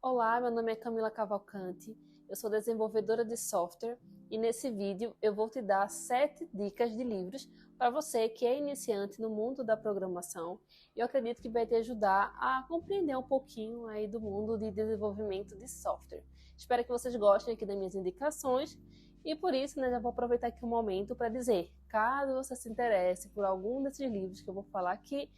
Olá, meu nome é Camila Cavalcante, eu sou desenvolvedora de software e nesse vídeo eu vou te dar 7 dicas de livros para você que é iniciante no mundo da programação e eu acredito que vai te ajudar a compreender um pouquinho aí do mundo de desenvolvimento de software. Espero que vocês gostem aqui das minhas indicações e por isso já vou aproveitar aqui um momento para dizer, caso você se interesse por algum desses livros que eu vou falar aqui,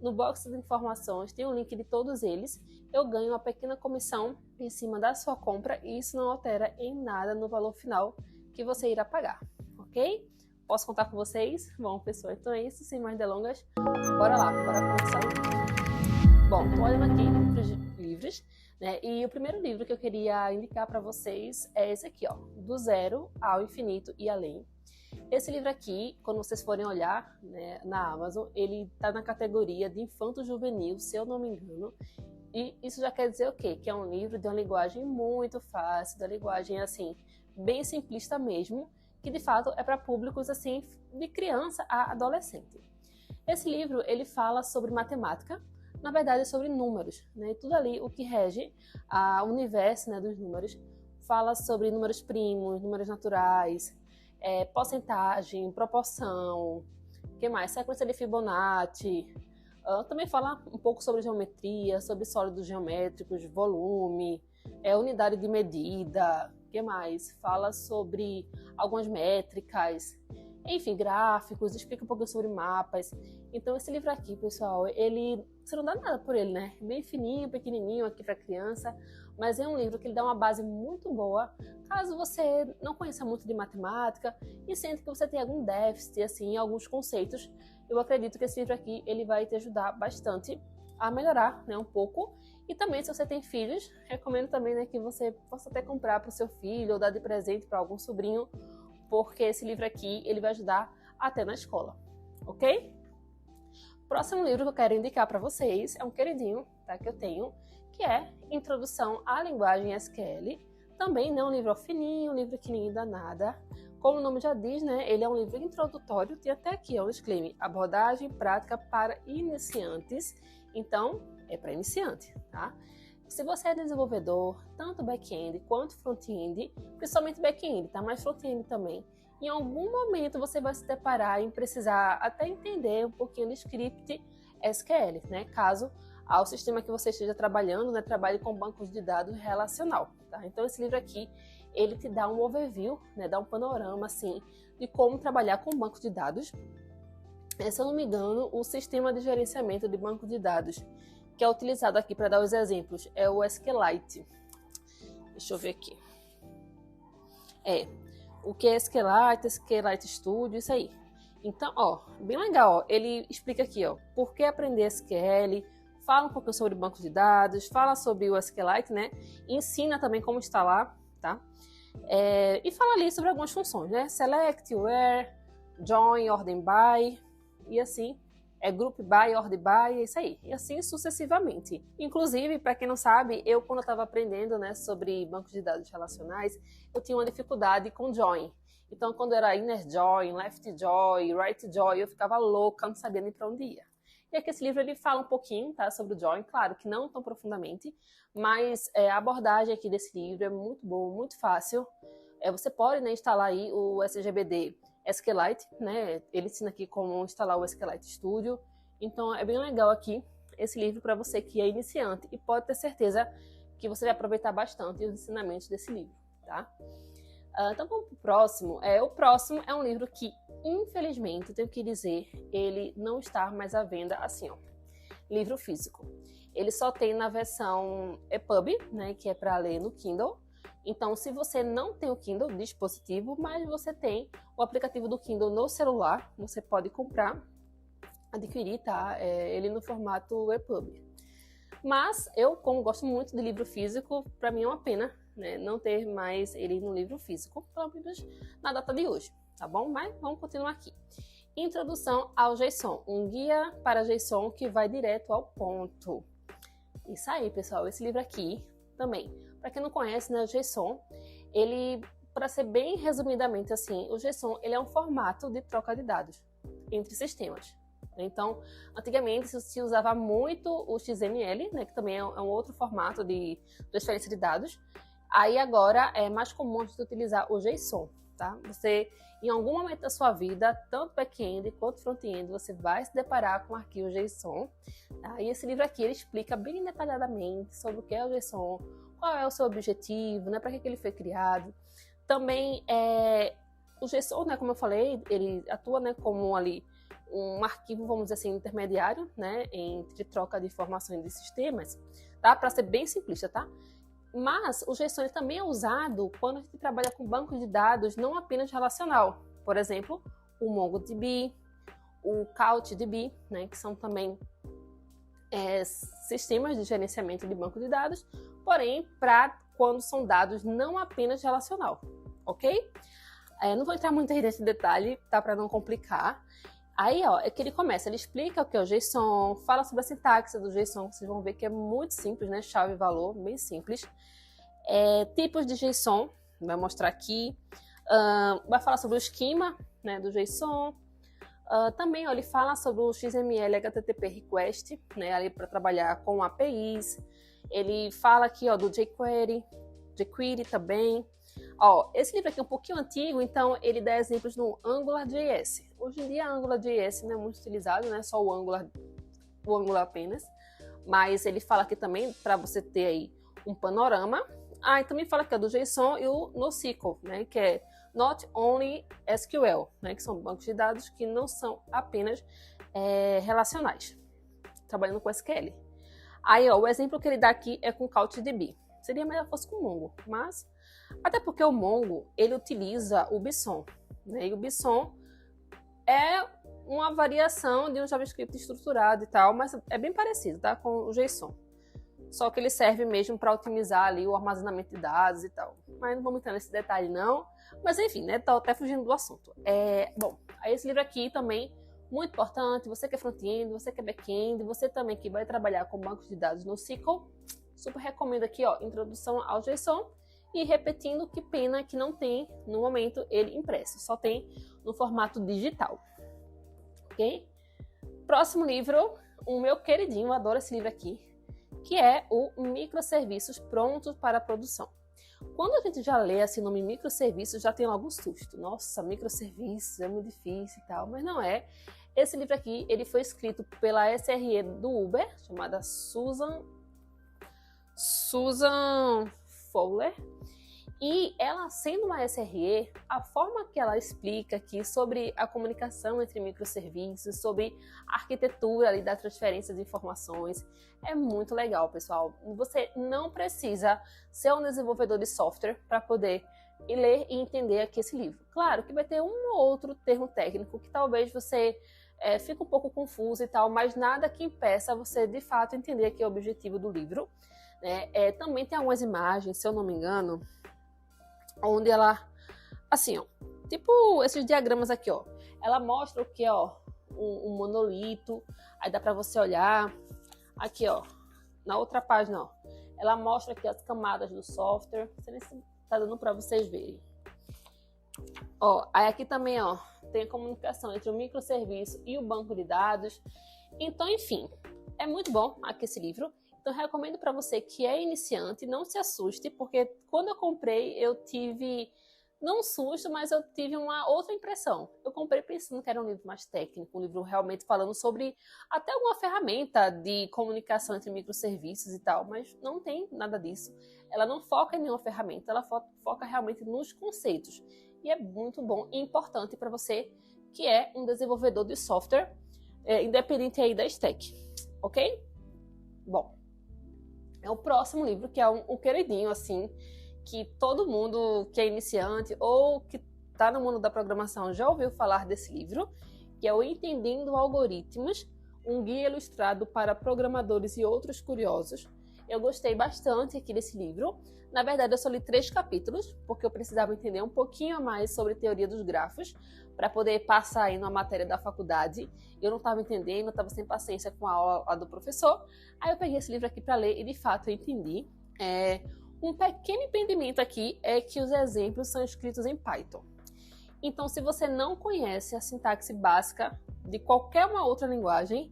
no box de informações tem um link de todos eles, eu ganho uma pequena comissão em cima da sua compra e isso não altera em nada no valor final que você irá pagar, ok? Posso contar com vocês? Bom, pessoal, então é isso, sem mais delongas, bora lá, bora começar o vídeo. Bom, tô olhando aqui para os livros, né? E o primeiro livro que eu queria indicar para vocês é esse aqui, ó, Do Zero ao Infinito e Além. Esse livro aqui, quando vocês forem olhar, né, na Amazon, ele está na categoria de infanto-juvenil, se eu não me engano. E isso já quer dizer o quê? Que é um livro de uma linguagem muito fácil, da linguagem assim, bem simplista mesmo, que de fato é para públicos assim, de criança a adolescente. Esse livro, ele fala sobre matemática, na verdade é sobre números, né? E tudo ali, o que rege o universo, né, dos números, fala sobre números primos, números naturais, porcentagem, proporção, que mais? Sequência de Fibonacci. Também fala um pouco sobre geometria, sobre sólidos geométricos, volume, unidade de medida, que mais? Fala sobre algumas métricas, enfim, gráficos, explica um pouco sobre mapas. Então esse livro aqui, pessoal, você não dá nada por ele, né? Bem fininho, pequenininho aqui para criança, mas é um livro que ele dá uma base muito boa, caso você não conheça muito de matemática e sente que você tem algum déficit, assim, em alguns conceitos. Eu acredito que esse livro aqui, ele vai te ajudar bastante a melhorar, né, um pouco. E também, se você tem filhos, recomendo também, né, que você possa até comprar para o seu filho ou dar de presente para algum sobrinho, porque esse livro aqui, ele vai ajudar até na escola, ok? Próximo livro que eu quero indicar para vocês é um queridinho, tá, que eu tenho, que é Introdução à Linguagem SQL. Também não é um livro fininho, um livro que ninguém dá nada. Como o nome já diz, né, ele é um livro introdutório, tem até aqui um disclaimer, abordagem prática para iniciantes. Então, é para iniciante, tá? Se você é desenvolvedor, tanto back-end quanto front-end, principalmente back-end, tá? Mas front-end também, em algum momento você vai se deparar em precisar até entender um pouquinho de script SQL, né? Caso ao sistema que você esteja trabalhando, né, trabalhe com bancos de dados relacional, tá? Então esse livro aqui, ele te dá um overview, né, dá um panorama assim de como trabalhar com banco de dados. Se eu não me engano, o sistema de gerenciamento de banco de dados que é utilizado aqui para dar os exemplos é o SQLite. Deixa eu ver aqui. O que é SQLite, SQLite Studio, isso aí. Então, ó, bem legal, ó, ele explica aqui, ó, por que aprender SQL, fala um pouco sobre banco de dados, fala sobre o SQLite, né? Ensina também como instalar, tá? E fala ali sobre algumas funções, né? Select, where, join, ordem by, e assim, group by, order by, é isso aí. E assim sucessivamente. Inclusive, para quem não sabe, eu quando eu estava aprendendo, né, sobre bancos de dados relacionais, eu tinha uma dificuldade com join. Então, quando era inner join, left join, right join, eu ficava louca, não sabia nem para onde ia. E aqui esse livro ele fala um pouquinho, tá, sobre o join, claro que não tão profundamente, mas a abordagem aqui desse livro é muito boa, muito fácil. Você pode, né, instalar aí o SGBD SQLite, né? Ele ensina aqui como instalar o SQLite Studio. Então é bem legal aqui esse livro para você que é iniciante e pode ter certeza que você vai aproveitar bastante os ensinamentos desse livro, tá? Então vamos pro próximo. O próximo é um livro que, infelizmente, eu tenho que dizer, ele não está mais à venda assim, ó. Livro físico. Ele só tem na versão EPUB, né? Que é para ler no Kindle. Então, se você não tem o Kindle dispositivo, mas você tem o aplicativo do Kindle no celular, você pode comprar, adquirir, tá? Ele no formato EPUB. Mas eu, como gosto muito de livro físico, para mim é uma pena, né, não ter mais ele no livro físico, pelo menos na data de hoje, tá bom? Mas vamos continuar aqui. Introdução ao JSON, um guia para JSON que vai direto ao ponto. Isso aí, pessoal, esse livro aqui também. Para quem não conhece, né, o JSON, ele, para ser bem resumidamente assim, o JSON ele é um formato de troca de dados entre sistemas, Então, antigamente se usava muito o XML, né, que também é um outro formato de transferência de dados. Aí agora é mais comum a gente utilizar o JSON, tá? Você, em algum momento da sua vida, tanto back-end quanto front-end, você vai se deparar com o arquivo JSON. Tá? E esse livro aqui ele explica bem detalhadamente sobre o que é o JSON, qual é o seu objetivo, né, para que ele foi criado. Também o JSON, né, como eu falei, ele atua, né, como ali um arquivo, vamos dizer assim, intermediário, né, entre troca de informações de sistemas, tá? Para ser bem simplista, tá? Mas o JSON também é usado quando a gente trabalha com banco de dados não apenas relacional. Por exemplo, o MongoDB, o CouchDB, né, que são também sistemas de gerenciamento de banco de dados, porém para quando são dados não apenas relacional, ok? Não vou entrar muito aí nesse detalhe, tá, para não complicar. Aí, ó, é que ele começa, ele explica o que é o JSON, fala sobre a sintaxe do JSON, vocês vão ver que é muito simples, né? Chave e valor, bem simples. Tipos de JSON, vai mostrar aqui. Vai falar sobre o esquema, né, do JSON. Também, ó, ele fala sobre o XML HTTP Request, né, ali para trabalhar com APIs. Ele fala aqui, ó, do jQuery também. Ó, esse livro aqui é um pouquinho antigo, então ele dá exemplos no AngularJS. Hoje em dia, a AngularJS não é muito utilizado, né? Só o Angular apenas. Mas ele fala aqui também para você ter aí um panorama. E também fala aqui do JSON e o NoSQL, né? Que é Not Only SQL, né? Que são bancos de dados que não são apenas relacionais, trabalhando com SQL. Aí, ó, o exemplo que ele dá aqui é com CouchDB. Seria melhor que fosse com Mongo, mas até porque o Mongo, ele utiliza o Bison, né? E o Bison é uma variação de um JavaScript estruturado e tal, mas é bem parecido, tá? Com o JSON. Só que ele serve mesmo para otimizar ali o armazenamento de dados e tal. Mas não vamos entrar nesse detalhe, não. Mas enfim, né? Tô até fugindo do assunto. Bom, aí esse livro aqui também, muito importante. Você que é front-end, você que é back-end, você também que vai trabalhar com bancos de dados no SQL, super recomendo aqui, ó, Introdução ao JSON. E repetindo, que pena que não tem, no momento, ele impresso. Só tem no formato digital. Ok? Próximo livro, o meu queridinho, eu adoro esse livro aqui, que é o Microserviços Prontos para a Produção. Quando a gente já lê assim o nome microserviços, já tem logo um susto. Nossa, microserviços é muito difícil e tal, mas não é. Esse livro aqui, ele foi escrito pela SRE do Uber, chamada Susan Fowler. E ela, sendo uma SRE, a forma que ela explica aqui sobre a comunicação entre microserviços, sobre a arquitetura ali da transferência de informações, é muito legal, pessoal. Você não precisa ser um desenvolvedor de software para poder ler e entender aqui esse livro. Claro que vai ter um ou outro termo técnico que talvez você fique um pouco confuso e tal, mas nada que impeça você, de fato, entender aqui o objetivo do livro. Também tem algumas imagens, se eu não me engano, onde ela, assim, ó, tipo esses diagramas aqui, ó, ela mostra o que é, ó, um monolito, aí dá para você olhar, aqui, ó, na outra página, ó, ela mostra aqui as camadas do software, não sei se tá dando para vocês verem. Ó, aí aqui também, ó, tem a comunicação entre o microserviço e o banco de dados. Então, enfim, é muito bom aqui esse livro. Então, eu recomendo para você que é iniciante, não se assuste, porque quando eu comprei, eu tive, não um susto, mas eu tive uma outra impressão. Eu comprei pensando que era um livro mais técnico, um livro realmente falando sobre até uma ferramenta de comunicação entre microserviços e tal, mas não tem nada disso. Ela não foca em nenhuma ferramenta, ela foca realmente nos conceitos. E é muito bom e importante para você que é um desenvolvedor de software, independente aí da stack, ok? Bom, é o próximo livro, que é um queridinho, assim, que todo mundo que é iniciante ou que está no mundo da programação já ouviu falar desse livro, que é o Entendendo Algoritmos, um guia ilustrado para programadores e outros curiosos. Eu gostei bastante aqui desse livro. Na verdade, eu só li 3 capítulos, porque eu precisava entender um pouquinho mais sobre teoria dos grafos, para poder passar aí numa matéria da faculdade. Eu não estava entendendo, estava sem paciência com a aula do professor. Aí eu peguei esse livro aqui para ler e, de fato, eu entendi. Um pequeno impedimento aqui é que os exemplos são escritos em Python. Então, se você não conhece a sintaxe básica de qualquer uma outra linguagem,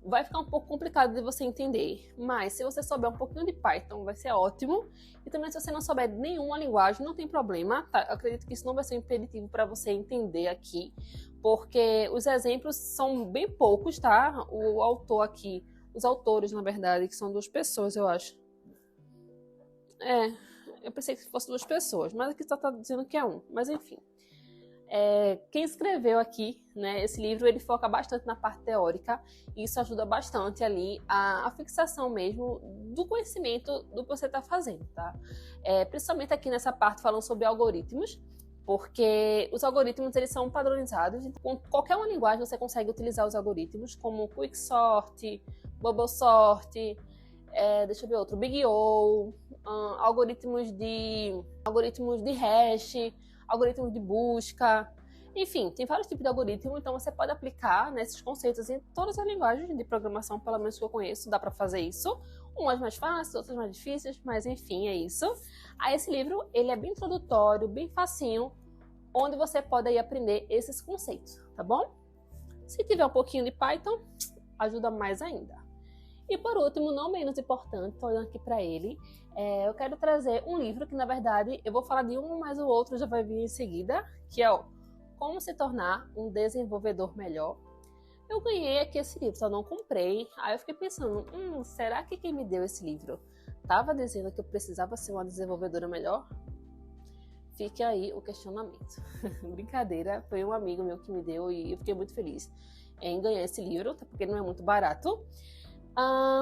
vai ficar um pouco complicado de você entender. Mas se você souber um pouquinho de Python, vai ser ótimo. E também se você não souber nenhuma linguagem, não tem problema, tá? Eu acredito que isso não vai ser impeditivo para você entender aqui, porque os exemplos são bem poucos, tá? O autor aqui, os autores, na verdade, que são 2 pessoas, eu acho. Eu pensei que fosse 2 pessoas, mas aqui só tá dizendo que é um. Mas enfim. Quem escreveu aqui, né, esse livro, ele foca bastante na parte teórica, e isso ajuda bastante ali a fixação mesmo do conhecimento do que você está fazendo, tá? Principalmente aqui nessa parte falando sobre algoritmos, porque os algoritmos eles são padronizados, então, com qualquer uma linguagem você consegue utilizar os algoritmos, como Quicksort, Bubble Sort, deixa eu ver outro, Big O, algoritmos de hash, algoritmos de busca, enfim, tem vários tipos de algoritmos, então você pode aplicar, né, esses conceitos em todas as linguagens de programação, pelo menos que eu conheço, dá para fazer isso. Umas mais fáceis, outras mais difíceis, mas enfim, é isso. Aí esse livro, ele é bem introdutório, bem facinho, onde você pode aí aprender esses conceitos, tá bom? Se tiver um pouquinho de Python, ajuda mais ainda. E por último, não menos importante, estou olhando aqui para ele, eu quero trazer um livro que, na verdade, eu vou falar de um, mas o outro já vai vir em seguida, que é Como se tornar um desenvolvedor melhor. Eu ganhei aqui esse livro, só não comprei. Aí eu fiquei pensando, será que quem me deu esse livro estava dizendo que eu precisava ser uma desenvolvedora melhor? Fique aí o questionamento. Brincadeira, foi um amigo meu que me deu e eu fiquei muito feliz em ganhar esse livro, porque não é muito barato.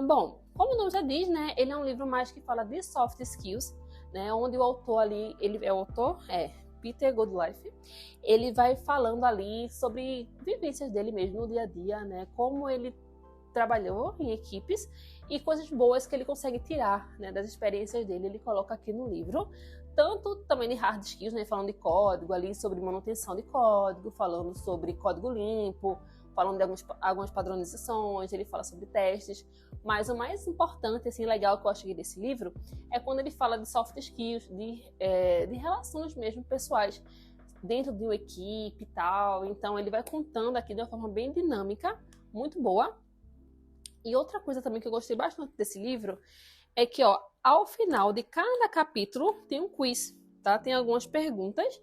Bom, como o nome já diz, né, ele é um livro mais que fala de soft skills, né, onde o autor ali, Peter Godlife, ele vai falando ali sobre vivências dele mesmo no dia a dia, né, como ele trabalhou em equipes e coisas boas que ele consegue tirar, né, das experiências dele, ele coloca aqui no livro, tanto também de hard skills, né, falando de código ali, sobre manutenção de código, falando sobre código limpo, falando de algumas padronizações, ele fala sobre testes, mas o mais importante, assim, legal que eu achei desse livro é quando ele fala de soft skills, de relações mesmo pessoais, dentro de uma equipe e tal. Então ele vai contando aqui de uma forma bem dinâmica, muito boa. E outra coisa também que eu gostei bastante desse livro é que, ao final de cada capítulo tem um quiz, tá? Tem algumas perguntas.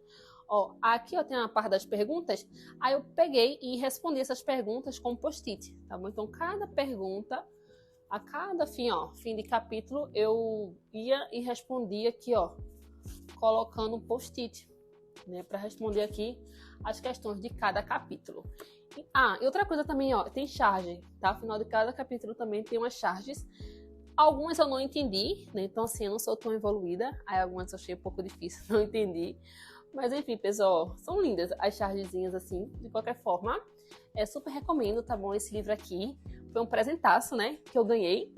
Aqui tem uma parte das perguntas, aí eu peguei e respondi essas perguntas com post-it, tá bom? Então, cada pergunta, a cada fim de capítulo, eu ia e respondia aqui, colocando um post-it, né, para responder aqui as questões de cada capítulo. E outra coisa também, tem charge, tá? Ao final de cada capítulo também tem umas charges. Algumas eu não entendi, né? Então, assim, eu não sou tão evoluída, aí algumas eu achei um pouco difícil, não entendi. Mas enfim, pessoal, são lindas as chargezinhas assim, de qualquer forma. Super recomendo, tá bom? Esse livro aqui foi um presentaço, né, que eu ganhei.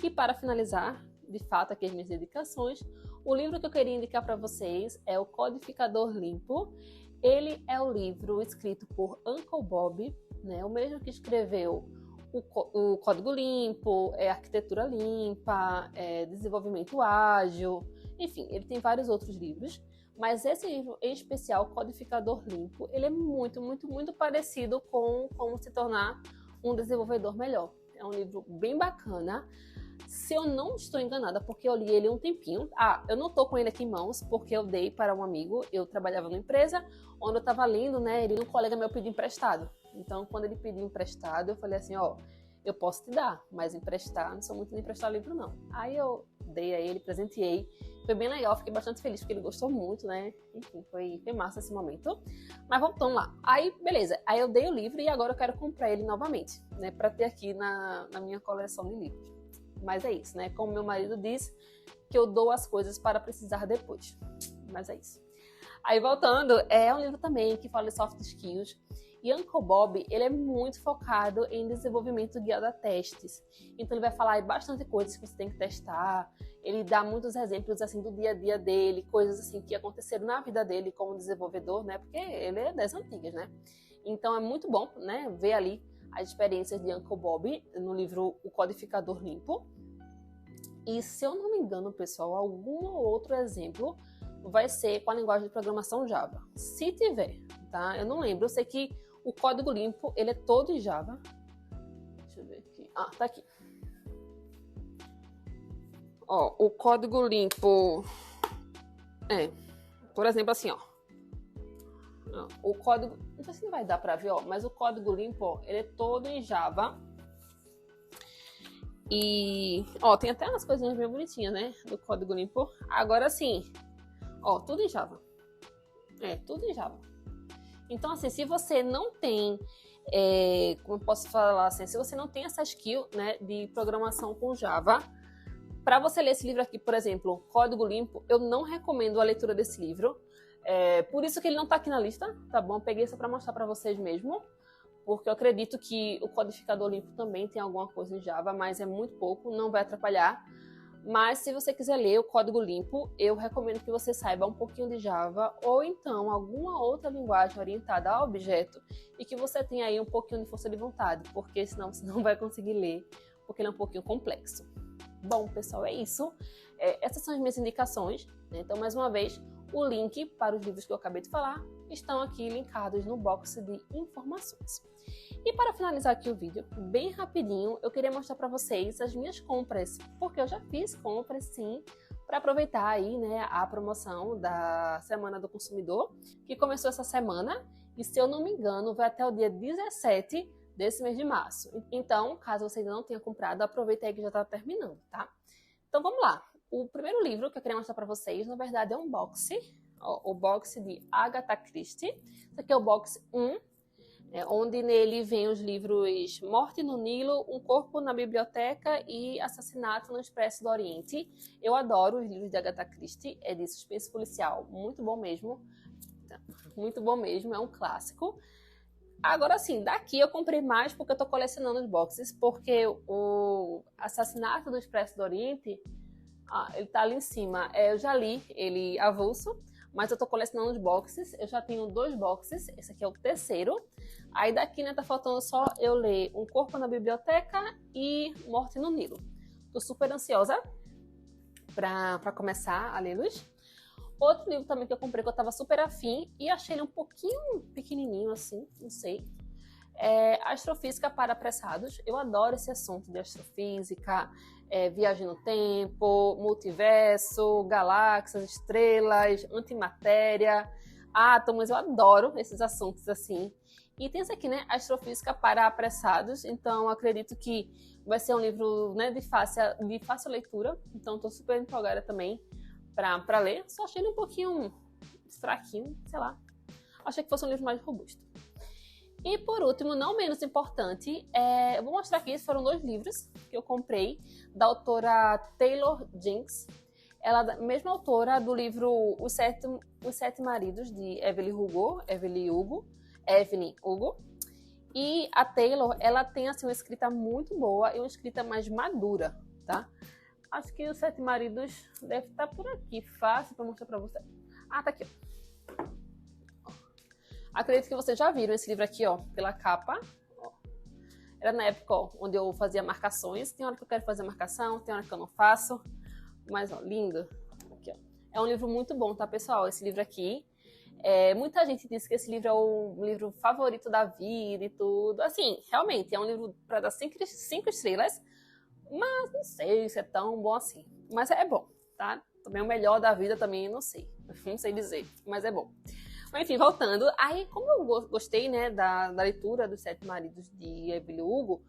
E para finalizar, de fato, aqui as minhas indicações, o livro que eu queria indicar para vocês é o Codificador Limpo. Ele é o livro escrito por Uncle Bob, né, o mesmo que escreveu o Código Limpo, Arquitetura Limpa, Desenvolvimento Ágil, enfim, ele tem vários outros livros. Mas esse livro, em especial, Codificador Limpo, ele é muito, muito, muito parecido com Como se tornar um desenvolvedor melhor. É um livro bem bacana. Se eu não estou enganada, porque eu li ele um tempinho. Eu não estou com ele aqui em mãos, porque eu dei para um amigo. Eu trabalhava numa empresa, onde eu estava lendo, né? Um colega meu pediu emprestado. Então, quando ele pediu emprestado, eu falei assim, eu posso te dar, mas emprestar, não sou muito de emprestar livro, não. Aí eu dei a ele, presenteei. Foi bem legal, fiquei bastante feliz, porque ele gostou muito, né? Enfim, foi massa esse momento. Mas voltando lá. Aí, beleza. Aí eu dei o livro e agora eu quero comprar ele novamente, né? Pra ter aqui na minha coleção de livros. Mas é isso, né? Como meu marido diz, que eu dou as coisas para precisar depois. Mas é isso. Aí, voltando, é um livro também que fala de soft skills. E Uncle Bob, ele é muito focado em desenvolvimento guiado a testes. Então, ele vai falar bastante coisas que você tem que testar. Ele dá muitos exemplos, assim, do dia a dia dele, coisas, assim, que aconteceram na vida dele como desenvolvedor, né? Porque ele é das antigas, né? Então, é muito bom, né? Ver ali as experiências de Uncle Bob no livro O Codificador Limpo. E, se eu não me engano, pessoal, algum outro exemplo vai ser com a linguagem de programação Java. Se tiver, tá? Eu não lembro. Eu sei que O código limpo, ele é todo em Java. Deixa eu ver aqui. Ah, tá aqui. Ó, o código limpo por exemplo, assim, ó. O código, não sei se vai dar pra ver, ó, mas o código limpo, ó, ele é todo em Java. E, ó, tem até umas coisinhas bem bonitinhas, né, do código limpo. Agora sim, ó, tudo em Java. Tudo em Java. Então, assim, se você não tem, como eu posso falar assim, se você não tem essa skill, né, de programação com Java, para você ler esse livro aqui, por exemplo, Código Limpo, eu não recomendo a leitura desse livro. Por isso que ele não está aqui na lista, tá bom? Peguei só para mostrar para vocês mesmo, porque eu acredito que o codificador limpo também tem alguma coisa em Java, mas é muito pouco, não vai atrapalhar. Mas se você quiser ler o Código Limpo, eu recomendo que você saiba um pouquinho de Java ou então alguma outra linguagem orientada a objeto e que você tenha aí um pouquinho de força de vontade, porque senão você não vai conseguir ler, porque ele é um pouquinho complexo. Bom, pessoal, é isso. Essas são as minhas indicações, né? Então, mais uma vez, o link para os livros que eu acabei de falar estão aqui linkados no box de informações. E para finalizar aqui o vídeo, bem rapidinho, eu queria mostrar para vocês as minhas compras, porque eu já fiz compras, sim, para aproveitar aí, né, a promoção da Semana do Consumidor, que começou essa semana, e se eu não me engano, vai até o dia 17 desse mês de março. Então, caso você ainda não tenha comprado, aproveita aí que já está terminando, tá? Então, vamos lá. O primeiro livro que eu queria mostrar para vocês, na verdade, é um box, ó, o box de Agatha Christie. Esse aqui é o box 1, onde nele vem os livros Morte no Nilo, Um Corpo na Biblioteca e Assassinato no Expresso do Oriente. Eu adoro os livros de Agatha Christie, é de suspense policial, muito bom mesmo. Muito bom mesmo, é um clássico. Agora sim, daqui eu comprei mais porque eu tô colecionando os boxes, porque o Assassinato do Expresso do Oriente, ele tá ali em cima. Eu já li ele avulso, mas eu tô colecionando os boxes. Eu já tenho 2 boxes, esse aqui é o terceiro. Aí daqui, né, tá faltando só eu ler Um Corpo na Biblioteca e Morte no Nilo. Tô super ansiosa pra começar a lê-los. Outro livro também que eu comprei, que eu tava super afim, e achei ele um pouquinho pequenininho assim, não sei. Astrofísica para apressados. Eu adoro esse assunto de astrofísica, viagem no tempo, multiverso, galáxias, estrelas, antimatéria, átomos. Eu adoro esses assuntos assim. E tem esse aqui, né? Astrofísica para apressados. Então, acredito que vai ser um livro, né, de fácil leitura. Então, estou super empolgada também para ler. Só achei ele um pouquinho fraquinho, sei lá. Achei que fosse um livro mais robusto. E por último, não menos importante, eu vou mostrar aqui, foram 2 livros que eu comprei, da autora Taylor Jenks. Ela é a mesma autora do livro Os Sete Maridos, de Evelyn Hugo. E a Taylor, ela tem assim, uma escrita muito boa e uma escrita mais madura, tá? Acho que Os Sete Maridos deve estar por aqui, fácil para mostrar para você. Tá aqui, ó. Acredito que vocês já viram esse livro aqui, ó, pela capa. Ó. Era na época, ó, onde eu fazia marcações. Tem hora que eu quero fazer marcação, tem hora que eu não faço. Mas, ó, lindo. Aqui, ó. É um livro muito bom, tá, pessoal? Esse livro aqui. Muita gente diz que esse livro é o livro favorito da vida e tudo. Assim, realmente, é um livro para dar 5 estrelas. Mas não sei se é tão bom assim. Mas é bom, tá? Também o melhor da vida também, não sei. Não sei dizer, mas é bom. Mas, enfim, voltando. Aí, como eu gostei, né, da leitura dos Sete Maridos de Evelyn Hugo,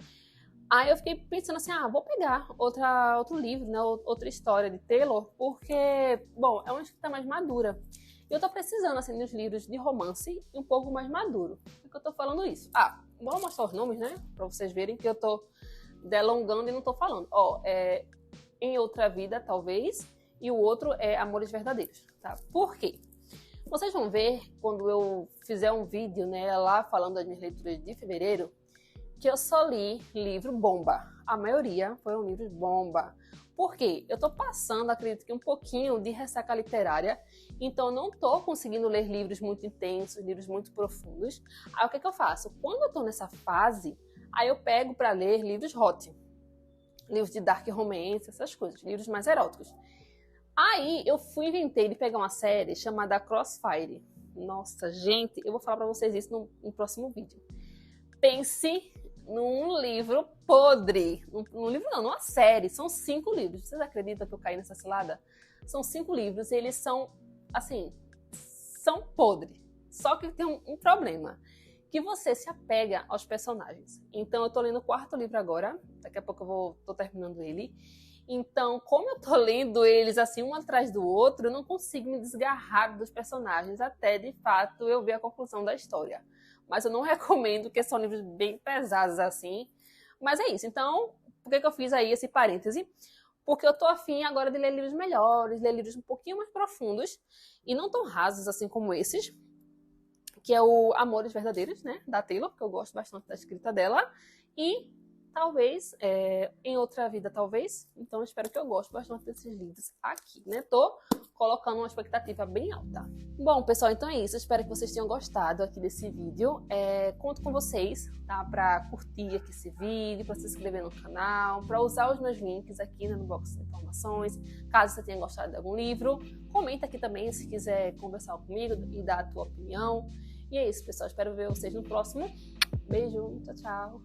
aí eu fiquei pensando assim, vou pegar outro livro, né, outra história de Taylor, porque, bom, é uma escrita mais madura. E eu tô precisando, assim, dos livros de romance um pouco mais maduro. Por que eu tô falando isso? Vou mostrar os nomes, né, pra vocês verem que eu tô delongando e não tô falando. Em Outra Vida, talvez, e o outro é Amores Verdadeiros, tá? Por quê? Vocês vão ver, quando eu fizer um vídeo, né, lá falando das minhas leituras de fevereiro, que eu só li livro bomba. A maioria foram livros bomba. Por quê? Eu tô passando, acredito que um pouquinho de ressaca literária, então eu não tô conseguindo ler livros muito intensos, livros muito profundos. Aí o que eu faço? Quando eu tô nessa fase, aí eu pego para ler livros hot. Livros de dark romance, essas coisas, livros mais eróticos. Aí eu inventei de pegar uma série chamada Crossfire. Nossa, gente, eu vou falar pra vocês isso no próximo vídeo. Pense num livro podre. Num livro não, numa série. São 5 livros. Vocês acreditam que eu caí nessa cilada? São 5 livros e eles são, assim, são podres. Só que tem um problema. Que você se apega aos personagens. Então, eu tô lendo o 4º livro agora. Daqui a pouco eu tô terminando ele. Então, como eu tô lendo eles assim, um atrás do outro, eu não consigo me desgarrar dos personagens até, de fato, eu ver a conclusão da história. Mas eu não recomendo, porque são livros bem pesados assim. Mas é isso. Então, por que eu fiz aí esse parêntese? Porque eu tô afim agora de ler livros melhores, ler livros um pouquinho mais profundos e não tão rasos assim como esses, que é o Amores Verdadeiros, né, da Taylor, que eu gosto bastante da escrita dela, e talvez, em outra vida, talvez, então eu espero que eu goste bastante desses livros aqui, né, tô colocando uma expectativa bem alta. Bom, pessoal, então é isso, eu espero que vocês tenham gostado aqui desse vídeo, conto com vocês, tá, pra curtir aqui esse vídeo, pra se inscrever no canal, pra usar os meus links aqui, né, no box de informações, caso você tenha gostado de algum livro, comenta aqui também se quiser conversar comigo e dar a tua opinião. E é isso, pessoal. Espero ver vocês no próximo. Beijo, tchau, tchau.